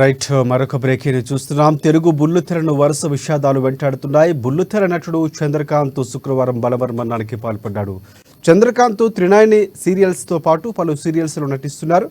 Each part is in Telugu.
రైట్ మరొక బ్రేకింగ్ చూస్తున్నాం. తెలుగు బుల్లితెరను వరుస విషాదాలు వెంటాడుతున్నాయి. బుల్లితెర నటుడు చంద్రకాంత్ శుక్రవారం బలవన్మరణానికి పాల్పడ్డాడు. చంద్రకాంత్ త్రినాయని సీరియల్స్తో పాటు పలు సీరియల్స్లో నటిస్తున్నారు.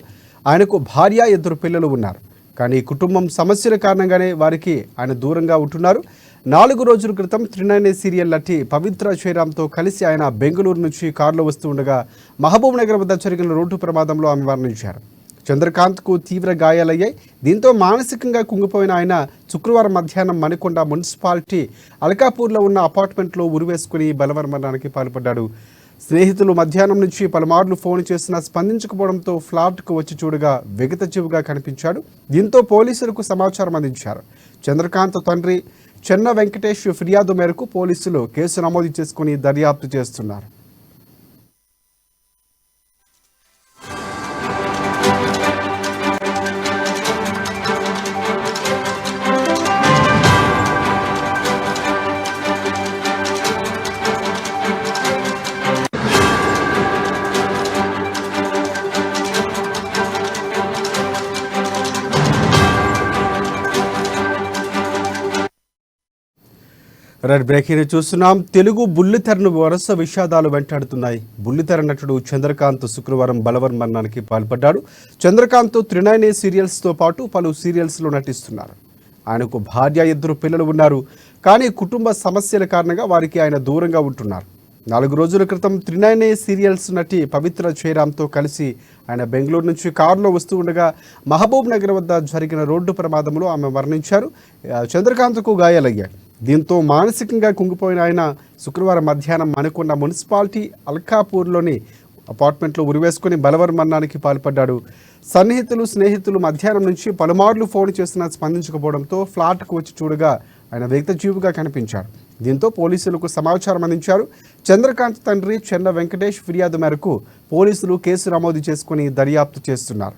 ఆయనకు భార్య, 2 పిల్లలు ఉన్నారు. కానీ కుటుంబం సమస్యల కారణంగానే వారికి ఆయన దూరంగా ఉంటున్నారు. 4 రోజుల క్రితం త్రినాయని సీరియల్ నటి పవిత్ర జయరామ్తో కలిసి ఆయన బెంగళూరు నుంచి కారులో వస్తూ ఉండగా మహబూబ్ నగర్ వద్ద జరిగిన రోడ్డు ప్రమాదంలో ఆమె మరణించారు. చంద్రకాంత్కు తీవ్ర గాయాలయ్యాయి. దీంతో మానసికంగా కుంగిపోయిన ఆయన శుక్రవారం మధ్యాహ్నం మణికొండ మున్సిపాలిటీ అల్కాపూర్లో ఉన్న అపార్ట్మెంట్లో ఉరివేసుకుని బలవన్మరణానికి పాల్పడ్డాడు. స్నేహితులు మధ్యాహ్నం నుంచి పలుమార్లు ఫోన్ చేసినా స్పందించకపోవడంతో ఫ్లాట్కు వచ్చి చూడగా వెగతజీవుగా కనిపించాడు. దీంతో పోలీసులకు సమాచారం అందించారు. చంద్రకాంత్ తండ్రి చెన్న వెంకటేష్ ఫిర్యాదు మేరకు పోలీసులు కేసు నమోదు చేసుకుని దర్యాప్తు చేస్తున్నారు. రెడ్ బ్రేకింగ్ చూస్తున్నాం. తెలుగు బుల్లితెరను వరుస విషాదాలు వెంటాడుతున్నాయి. బుల్లితెర నటుడు చంద్రకాంత్ శుక్రవారం బలవన్మరణానికి పాల్పడ్డాడు. చంద్రకాంత్ త్రినాయని సీరియల్స్తో పాటు పలు సీరియల్స్లో నటిస్తున్నారు. ఆయనకు భార్య, 2 పిల్లలు ఉన్నారు. కానీ కుటుంబ సమస్యల కారణంగా వారికి ఆయన దూరంగా ఉంటున్నారు. 4 రోజుల క్రితం త్రినాయని సీరియల్స్ నటి పవిత్ర జయరామ్తో కలిసి ఆయన బెంగళూరు నుంచి కారులో వస్తూ ఉండగా మహబూబ్ నగర్ వద్ద జరిగిన రోడ్డు ప్రమాదంలో ఆమె మరణించారు. చంద్రకాంత్కు గాయాలయ్యాయి. దీంతో మానసికంగా కుంగిపోయిన ఆయన శుక్రవారం మధ్యాహ్నం మణికొండ మున్సిపాలిటీ అల్కాపూర్లోని అపార్ట్మెంట్లో ఉరివేసుకుని బలవన్మరణానికి పాల్పడ్డాడు. సన్నిహితులు, స్నేహితులు మధ్యాహ్నం నుంచి పలుమార్లు ఫోన్ చేసినా స్పందించకపోవడంతో ఫ్లాట్కు వచ్చి చూడగా ఆయన వెగతజీవుగా కనిపించారు. దీంతో పోలీసులకు సమాచారం అందించారు. చంద్రకాంత్ తండ్రి చెన్న వెంకటేష్ ఫిర్యాదు మేరకు పోలీసులు కేసు నమోదు చేసుకుని దర్యాప్తు చేస్తున్నారు.